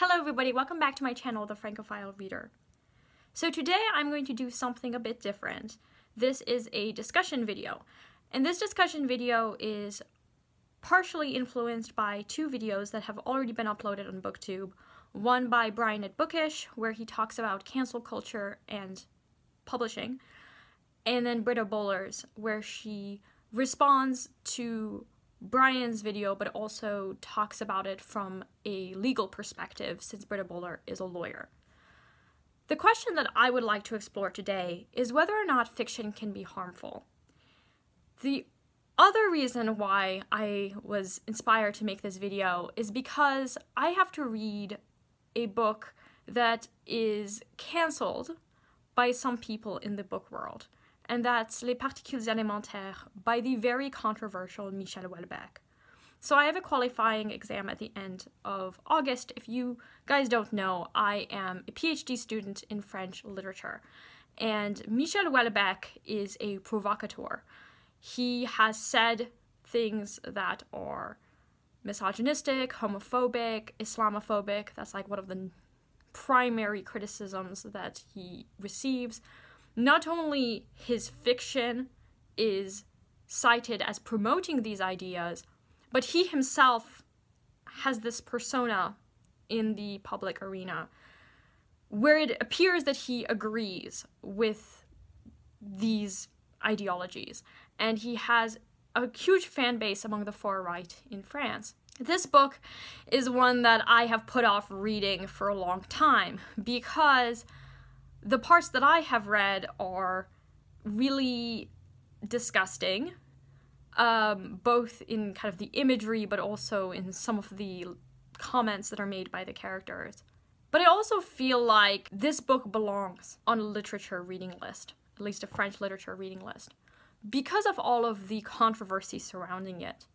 Hello everybody, welcome back to my channel, The Francophile Reader. So today I'm going to do something a bit different. This is a discussion video, and this discussion video is partially influenced by two videos that have already been uploaded on BookTube. One by Brian at Bookish, where he talks about cancel culture and publishing, and then Britta Bowler's, where she responds to Brian's video, but also talks about it from a legal perspective, since Britta Bowler is a lawyer. The question that I would like to explore today is whether or not fiction can be harmful. The other reason why I was inspired to make this video is because I have to read a book that is cancelled by some people in the book world, and that's Les Particules Élémentaires by the very controversial Michel Houellebecq. So I have a qualifying exam at the end of August. If you guys don't know, I am a PhD student in French literature, and Michel Houellebecq is a provocateur. He has said things that are misogynistic, homophobic, Islamophobic. That's like one of the primary criticisms that he receives. Not only his fiction is cited as promoting these ideas, but he himself has this persona in the public arena where it appears that he agrees with these ideologies, and he has a huge fan base among the far right in France. This book is one that I have put off reading for a long time because the parts that I have read are really disgusting, both in kind of the imagery, but also in some of the comments that are made by the characters. But I also feel like this book belongs on a literature reading list, at least a French literature reading list, because of all of the controversy surrounding it,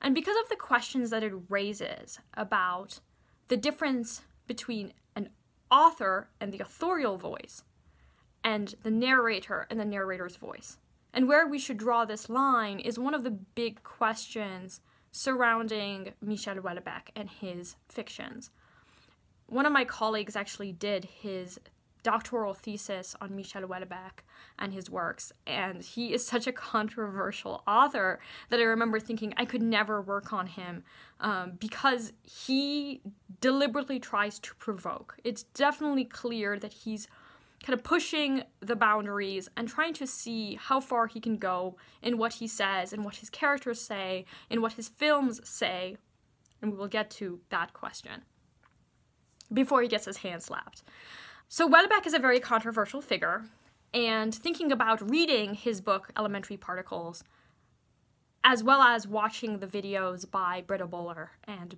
and because of the questions that it raises about the difference between an author and the authorial voice, and the narrator and the narrator's voice. And where we should draw this line is one of the big questions surrounding Michel Houellebecq and his fictions. One of my colleagues actually did his doctoral thesis on Michel Houellebecq and his works, and he is such a controversial author that I remember thinking I could never work on him because he deliberately tries to provoke. It's definitely clear that he's kind of pushing the boundaries and trying to see how far he can go in what he says, in what his characters say, in what his films say, and we will get to that question before he gets his hand slapped. So Houellebecq is a very controversial figure, and thinking about reading his book, Elementary Particles, as well as watching the videos by Britta Bowler and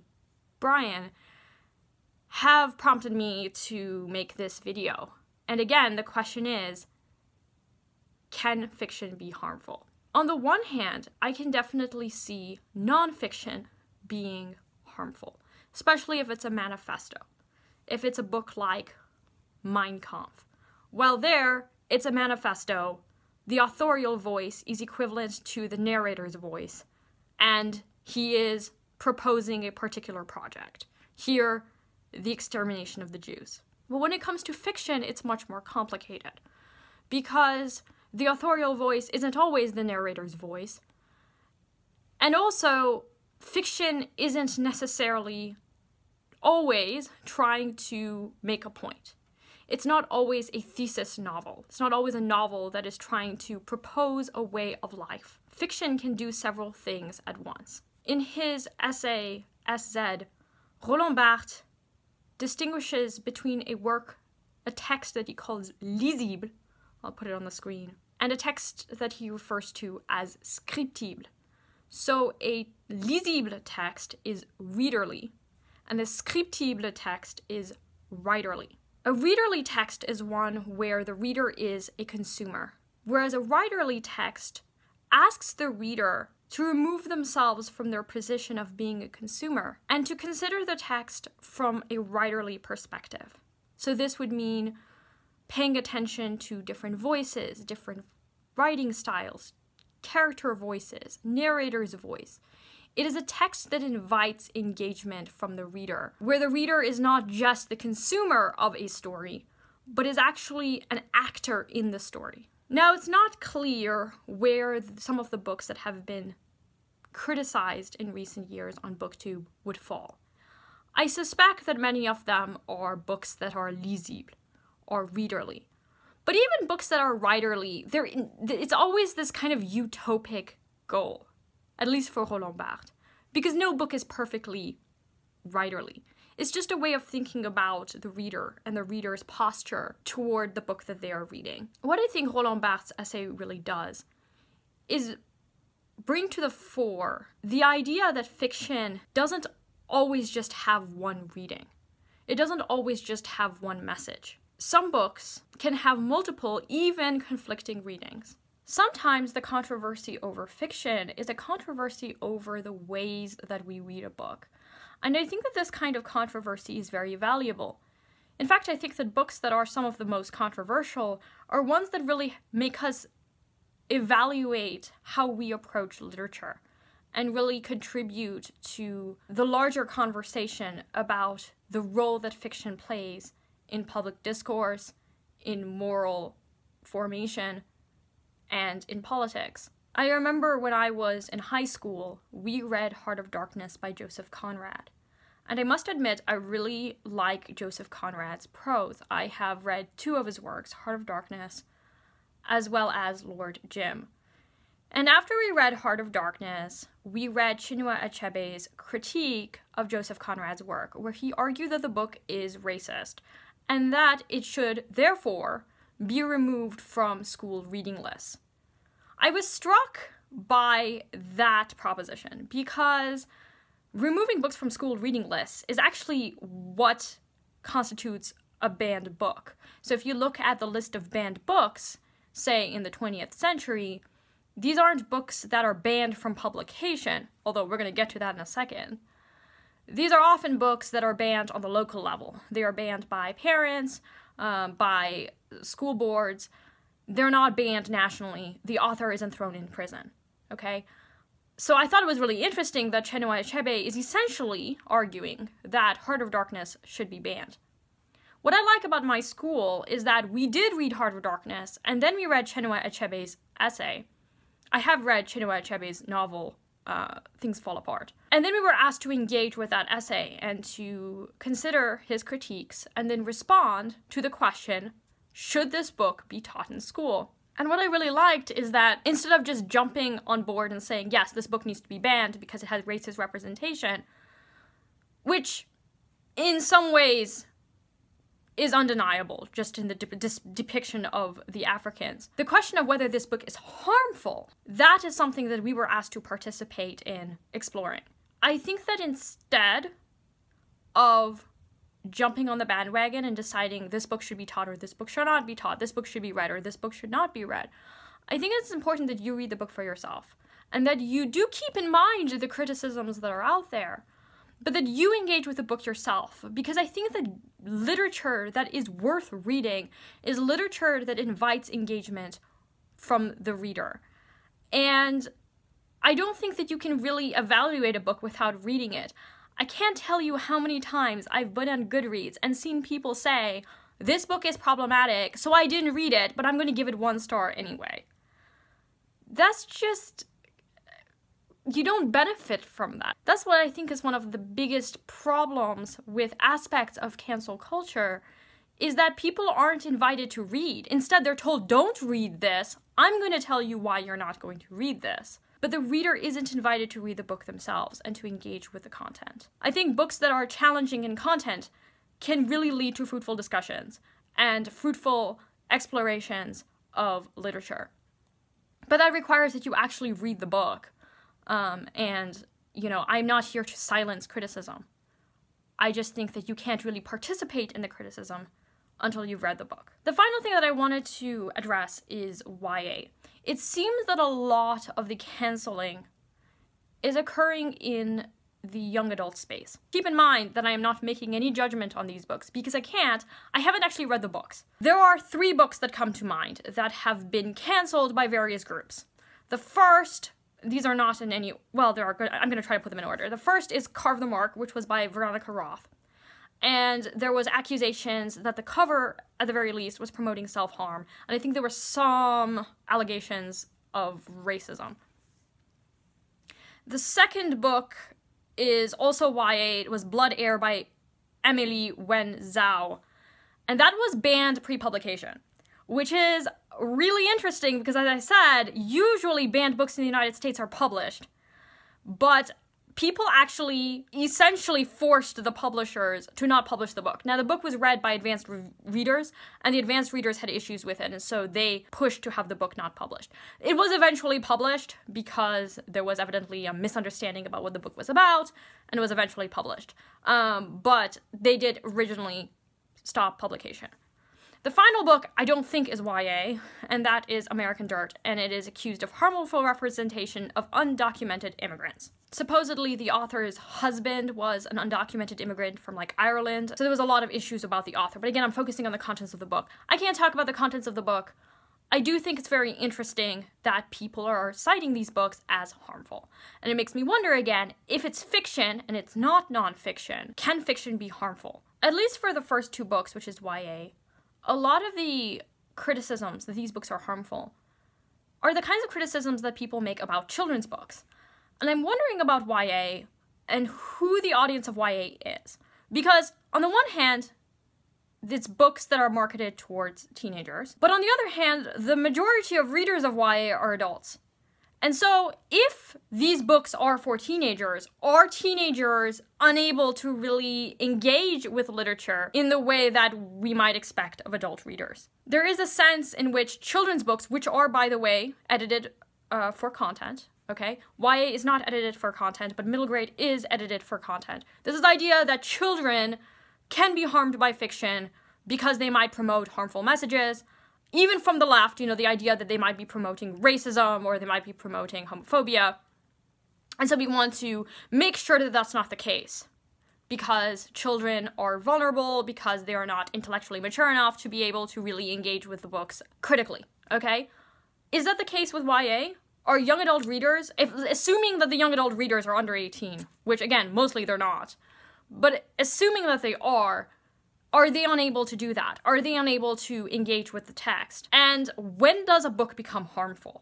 Brian, have prompted me to make this video. And again, the question is, can fiction be harmful? On the one hand, I can definitely see nonfiction being harmful, especially if it's a manifesto. If it's a book like Mein Kampf. Well, there, it's a manifesto. The authorial voice is equivalent to the narrator's voice, and he is proposing a particular project. Here, the extermination of the Jews. But when it comes to fiction, it's much more complicated, because the authorial voice isn't always the narrator's voice, and also, fiction isn't necessarily always trying to make a point. It's not always a thesis novel. It's not always a novel that is trying to propose a way of life. Fiction can do several things at once. In his essay, SZ, Roland Barthes distinguishes between a text that he calls lisible, I'll put it on the screen, and a text that he refers to as scriptible. So a lisible text is readerly, and a scriptible text is writerly. A readerly text is one where the reader is a consumer, whereas a writerly text asks the reader to remove themselves from their position of being a consumer and to consider the text from a writerly perspective. So this would mean paying attention to different voices, different writing styles, character voices, narrator's voice, It is a text that invites engagement from the reader, where the reader is not just the consumer of a story, but is actually an actor in the story. Now, it's not clear where some of the books that have been criticized in recent years on BookTube would fall. I suspect that many of them are books that are lisible or readerly. But even books that are writerly, it's always this kind of utopic goal, at least for Roland Barthes, because no book is perfectly writerly. It's just a way of thinking about the reader and the reader's posture toward the book that they are reading. What I think Roland Barthes' essay really does is bring to the fore the idea that fiction doesn't always just have one reading. It doesn't always just have one message. Some books can have multiple, even conflicting readings. Sometimes the controversy over fiction is a controversy over the ways that we read a book. And I think that this kind of controversy is very valuable. In fact, I think that books that are some of the most controversial are ones that really make us evaluate how we approach literature and really contribute to the larger conversation about the role that fiction plays in public discourse, in moral formation, and in politics. I remember when I was in high school, we read Heart of Darkness by Joseph Conrad. And I must admit, I really like Joseph Conrad's prose. I have read 2 of his works, Heart of Darkness, as well as Lord Jim. And after we read Heart of Darkness, we read Chinua Achebe's critique of Joseph Conrad's work, where he argued that the book is racist, and that it should, therefore, be removed from school reading lists. I was struck by that proposition, because removing books from school reading lists is actually what constitutes a banned book. So if you look at the list of banned books, say in the 20th century, these aren't books that are banned from publication, although we're going to get to that in a second. These are often books that are banned on the local level. They are banned by parents, by school boards. They're not banned nationally. The author isn't thrown in prison, okay? So I thought it was really interesting that Chinua Achebe is essentially arguing that Heart of Darkness should be banned. What I like about my school is that we did read Heart of Darkness, and then we read Chinua Achebe's essay. I have read Chinua Achebe's novel, Things Fall Apart. And then we were asked to engage with that essay and to consider his critiques and then respond to the question, should this book be taught in school? And what I really liked is that instead of just jumping on board and saying, yes, this book needs to be banned because it has racist representation, which in some ways is undeniable, just in the depiction of the Africans. The question of whether this book is harmful, that is something that we were asked to participate in exploring. I think that instead of jumping on the bandwagon and deciding this book should be taught or this book should not be taught, this book should be read or this book should not be read, I think it's important that you read the book for yourself and that you do keep in mind the criticisms that are out there, but that you engage with the book yourself, because I think that literature that is worth reading is literature that invites engagement from the reader. And I don't think that you can really evaluate a book without reading it. I can't tell you how many times I've been on Goodreads and seen people say, this book is problematic, so I didn't read it, but I'm going to give it 1 star anyway. That's just... you don't benefit from that. That's what I think is one of the biggest problems with aspects of cancel culture, is that people aren't invited to read. Instead, they're told, don't read this. I'm going to tell you why you're not going to read this. But the reader isn't invited to read the book themselves and to engage with the content. I think books that are challenging in content can really lead to fruitful discussions and fruitful explorations of literature. But that requires that you actually read the book. And, you know, I'm not here to silence criticism. I just think that you can't really participate in the criticism until you've read the book. The final thing that I wanted to address is YA. It seems that a lot of the canceling is occurring in the young adult space. Keep in mind that I am not making any judgment on these books, because I can't. I haven't actually read the books. There are 3 books that come to mind that have been canceled by various groups. The first These are not in any, well, there are good, I'm going to try to put them in order. The first is Carve the Mark, which was by Veronica Roth. And there was accusations that the cover, at the very least, was promoting self-harm. And I think there were some allegations of racism. The second book is also YA. It was Blood Air by Emily Wen Zhao. And that was banned pre-publication, which is really interesting because, as I said, usually banned books in the United States are published. But people actually essentially forced the publishers to not publish the book. Now, the book was read by advanced readers, and the advanced readers had issues with it, and so they pushed to have the book not published. It was eventually published because there was evidently a misunderstanding about what the book was about, and it was eventually published. But they did originally stop publication. The final book I don't think is YA, and that is American Dirt, and it is accused of harmful representation of undocumented immigrants. Supposedly, the author's husband was an undocumented immigrant from, like, Ireland, so there was a lot of issues about the author. But again, I'm focusing on the contents of the book. I can't talk about the contents of the book. I do think it's very interesting that people are citing these books as harmful. And it makes me wonder again, if it's fiction and it's not nonfiction, can fiction be harmful? At least for the first two books, which is YA, a lot of the criticisms that these books are harmful are the kinds of criticisms that people make about children's books. And I'm wondering about YA and who the audience of YA is. Because, on the one hand, it's books that are marketed towards teenagers. But on the other hand, the majority of readers of YA are adults. And so, if these books are for teenagers, are teenagers unable to really engage with literature in the way that we might expect of adult readers? There is a sense in which children's books, which are, by the way, edited for content, okay? YA is not edited for content, but middle grade is edited for content. This is the idea that children can be harmed by fiction because they might promote harmful messages. Even from the left, you know, the idea that they might be promoting racism or they might be promoting homophobia. And so we want to make sure that that's not the case because children are vulnerable, because they are not intellectually mature enough to be able to really engage with the books critically, okay? Is that the case with YA? Are young adult readers, assuming that the young adult readers are under 18, which again, mostly they're not, but assuming that they are they unable to do that? Are they unable to engage with the text? And when does a book become harmful?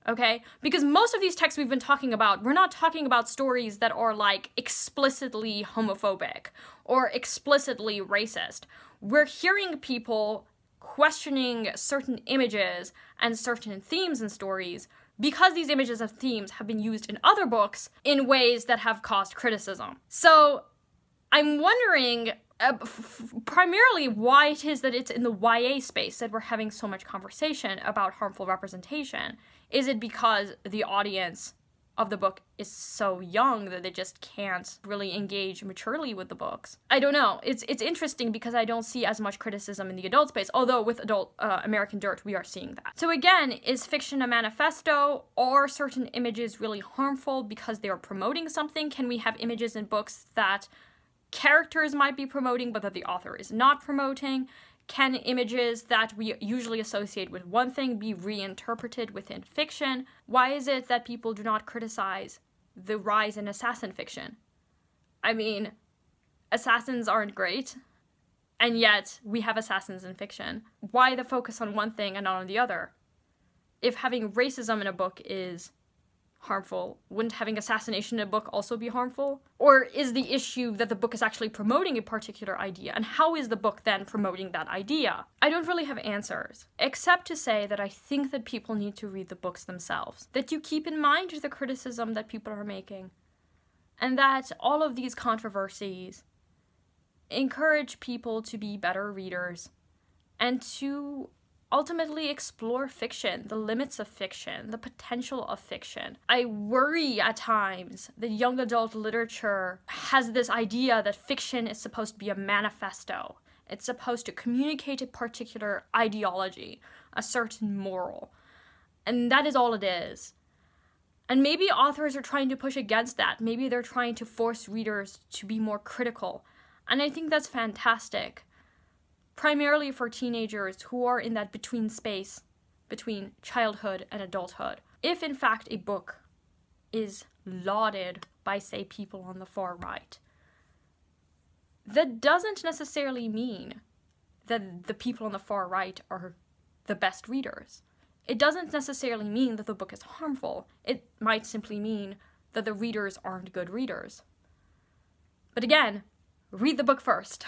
Okay? Because most of these texts we've been talking about, we're not talking about stories that are like explicitly homophobic or explicitly racist. We're hearing people questioning certain images and certain themes in stories because these images and themes have been used in other books in ways that have caused criticism. So I'm wondering primarily why it is that it's in the YA space that we're having so much conversation about harmful representation. Is it because the audience of the book is so young that they just can't really engage maturely with the books? I don't know. It's interesting because I don't see as much criticism in the adult space, although with adult American Dirt we are seeing that. So again, is fiction a manifesto? Are certain images really harmful because they are promoting something? Can we have images in books that characters might be promoting but that the author is not promoting? Can images that we usually associate with one thing be reinterpreted within fiction? Why is it that people do not criticize the rise in assassin fiction? I mean, assassins aren't great, and yet we have assassins in fiction. Why the focus on one thing and not on the other? If having racism in a book is harmful, wouldn't having assassination in a book also be harmful? Or is the issue that the book is actually promoting a particular idea, and how is the book then promoting that idea? I don't really have answers, except to say that I think that people need to read the books themselves, that you keep in mind the criticism that people are making, and that all of these controversies encourage people to be better readers, and to ultimately explore fiction, the limits of fiction, the potential of fiction. I worry at times that young adult literature has this idea that fiction is supposed to be a manifesto. It's supposed to communicate a particular ideology, a certain moral. And that is all it is. And maybe authors are trying to push against that. Maybe they're trying to force readers to be more critical. And I think that's fantastic. Primarily for teenagers who are in that between space between childhood and adulthood. If in fact a book is lauded by, say, people on the far right, that doesn't necessarily mean that the people on the far right are the best readers. It doesn't necessarily mean that the book is harmful. It might simply mean that the readers aren't good readers. But again, read the book first.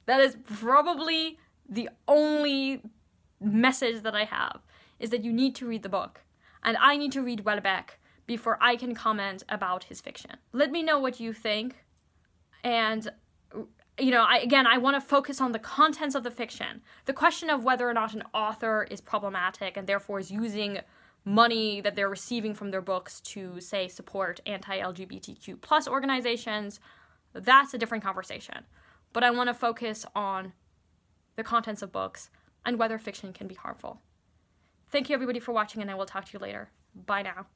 That is probably the only message that I have, is that you need to read the book. And I need to read Welbeck before I can comment about his fiction. Let me know what you think. And, you know, I want to focus on the contents of the fiction. The question of whether or not an author is problematic and therefore is using money that they're receiving from their books to, say, support anti-LGBTQ+ organizations, that's a different conversation. But I want to focus on the contents of books and whether fiction can be harmful. Thank you everybody for watching, and I will talk to you later. Bye now.